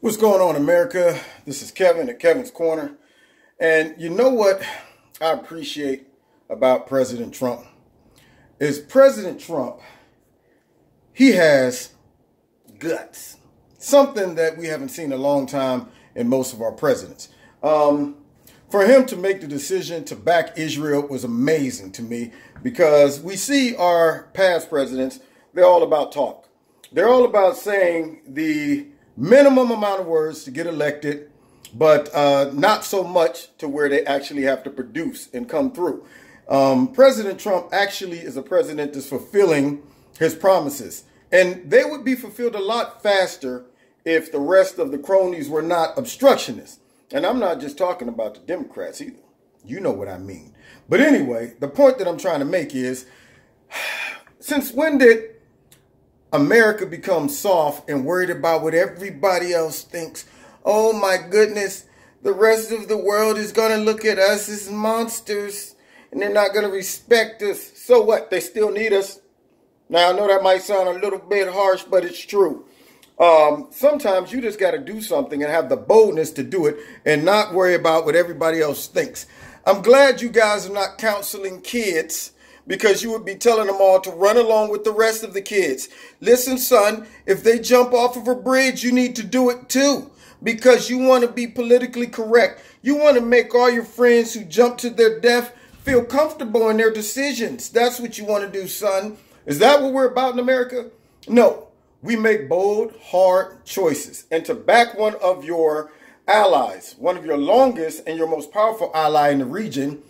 What's going on, America? This is Kevin at Kevin's Corner. And you know what I appreciate about President Trump is President Trump, he has guts. Something that we haven't seen in a long time in most of our presidents. For him to make the decision to back Israel was amazing to me because we see our past presidents, they're all about talk. They're all about saying the minimum amount of words to get elected, but not so much to where they actually have to produce and come through. President Trump actually is a president that's fulfilling his promises. And they would be fulfilled a lot faster if the rest of the cronies were not obstructionists. And I'm not just talking about the Democrats either. You know what I mean. But anyway, the point that I'm trying to make is, since when did America become soft and worried about what everybody else thinks? Oh my goodness, the rest of the world is going to look at us as monsters and they're not going to respect us. So what? They still need us. Now, I know that might sound a little bit harsh, but it's true. Sometimes you just got to do something and have the boldness to do it and not worry about what everybody else thinks. I'm glad you guys are not counseling kids, because you would be telling them all to run along with the rest of the kids. Listen, son, if they jump off of a bridge, you need to do it too, because you want to be politically correct. You want to make all your friends who jump to their death feel comfortable in their decisions. That's what you want to do, son. Is that what we're about in America? No. We make bold, hard choices. And to back one of your allies, one of your longest and your most powerful ally in the region,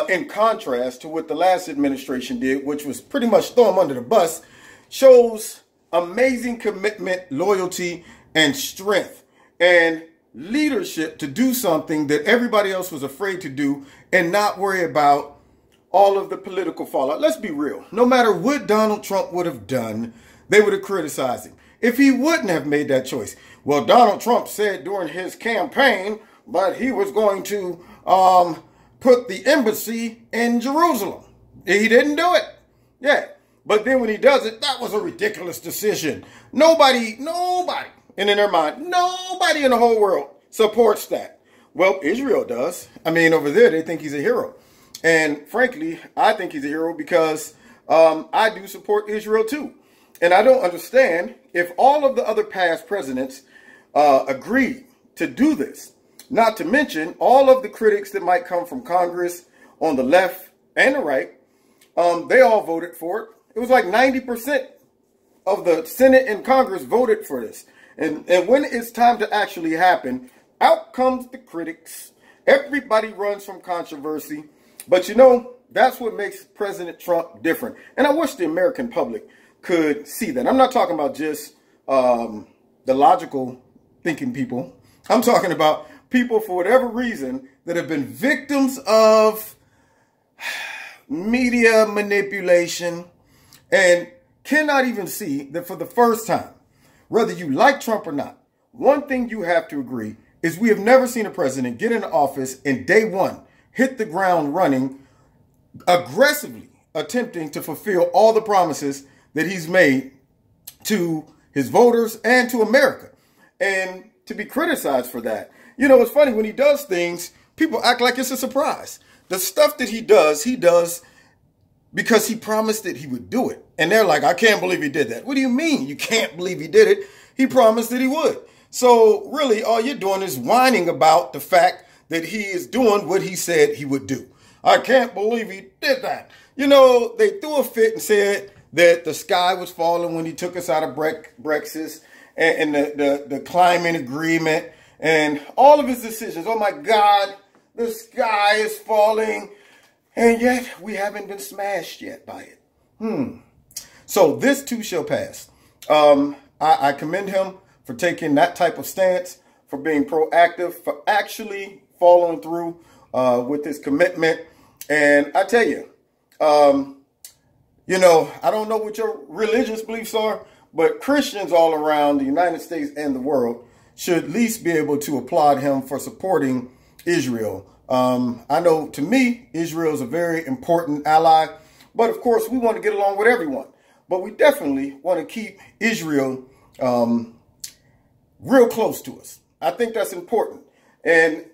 in contrast to what the last administration did, which was pretty much throw them under the bus, shows amazing commitment, loyalty, and strength, and leadership to do something that everybody else was afraid to do and not worry about all of the political fallout. Let's be real. No matter what Donald Trump would have done, they would have criticized him. If he wouldn't have made that choice, well, Donald Trump said during his campaign that he was going to put the embassy in Jerusalem. He didn't do it. Yeah. But then when he does it, that was a ridiculous decision. Nobody, and in their mind, nobody in the whole world supports that. Well, Israel does. I mean, over there, they think he's a hero. And frankly, I think he's a hero because I do support Israel too. And I don't understand if all of the other past presidents agreed to do this. Not to mention all of the critics that might come from Congress on the left and the right. They all voted for it. It was like 90% of the Senate and Congress voted for this. And when it's time to actually happen, out comes the critics. Everybody runs from controversy. But you know, that's what makes President Trump different. And I wish the American public could see that. I'm not talking about just the logical thinking people. I'm talking about people, for whatever reason, that have been victims of media manipulation and cannot even see that for the first time, whether you like Trump or not, one thing you have to agree is we have never seen a president get into office and day one hit the ground running, aggressively attempting to fulfill all the promises that he's made to his voters and to America, and to be criticized for that. You know, it's funny, when he does things, people act like it's a surprise. The stuff that he does because he promised that he would do it. And they're like, I can't believe he did that. What do you mean you can't believe he did it? He promised that he would. So really, all you're doing is whining about the fact that he is doing what he said he would do. I can't believe he did that. You know, they threw a fit and said that the sky was falling when he took us out of Brexit and the climate agreement and all of his decisions. Oh my God, the sky is falling. And yet we haven't been smashed yet by it. So this too shall pass. I commend him for taking that type of stance, for being proactive, for actually following through with his commitment. And I tell you, you know, I don't know what your religious beliefs are, but Christians all around the United States and the world should at least be able to applaud him for supporting Israel. I know, to me, Israel is a very important ally, but of course we want to get along with everyone. But we definitely want to keep Israel real close to us. I think that's important. And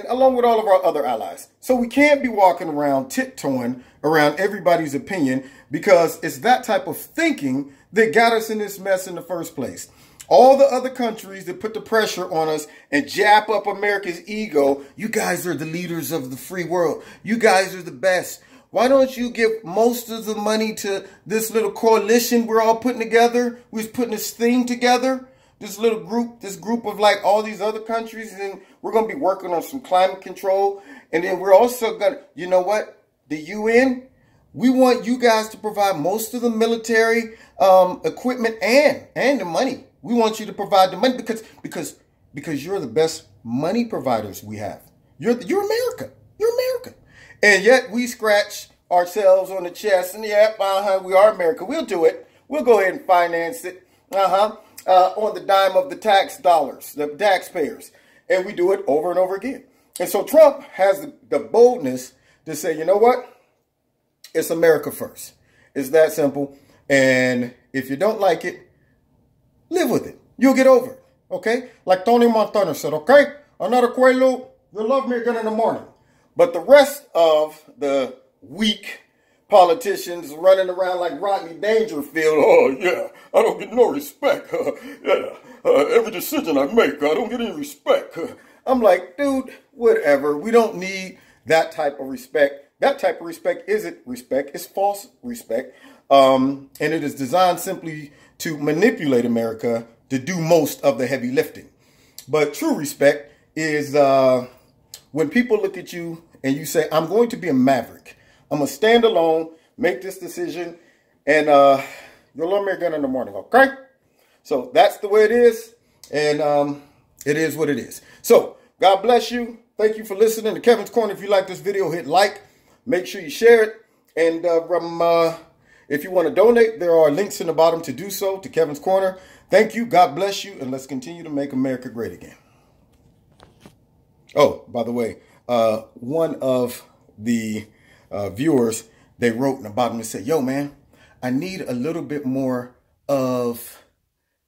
along with all of our other allies. So we can't be walking around tiptoeing around everybody's opinion, because it's that type of thinking that got us in this mess in the first place. All the other countries that put the pressure on us and jab up America's ego, you guys are the leaders of the free world. You guys are the best. Why don't you give most of the money to this little coalition we're all putting together? We're putting this thing together. This little group, this group of like all these other countries, and we're going to be working on some climate control. And then we're also going to, you know what? The UN, we want you guys to provide most of the military equipment and the money. We want you to provide the money because you're the best money providers we have. You're America. You're America. And yet we scratch ourselves on the chest and yeah, we are America. We'll do it. We'll go ahead and finance it. On the dime of the tax dollars, the taxpayers. And we do it over and over again. And so Trump has the boldness to say, you know what? It's America first. It's that simple. And if you don't like it, live with it. You'll get over it. Okay? Like Tony Montana said, okay? Another Quaalude, you'll love me again in the morning. But the rest of the weak politicians running around like Rodney Dangerfield, oh yeah, I don't get no respect. Every decision I make, I don't get any respect. I'm like, dude, whatever. We don't need that type of respect. That type of respect isn't respect. It's false respect. And it is designed simply to manipulate America to do most of the heavy lifting. But true respect is when people look at you and you say, I'm going to be a maverick. I'm going to stand alone, make this decision, and you'll love me again in the morning, okay? So that's the way it is, and it is what it is. So God bless you. Thank you for listening to Kevin's Corner. If you like this video, hit like. Make sure you share it. And if you want to donate, there are links in the bottom to do so, to Kevin's Corner. Thank you. God bless you, and let's continue to make America great again. Oh, by the way, one of the viewers, they wrote in the bottom and said, yo, man, I need a little bit more of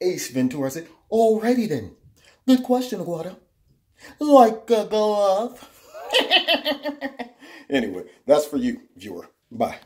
Ace Ventura. I said, alrighty then. Good question, Aguada. Like a glove. Anyway, that's for you, viewer. Bye.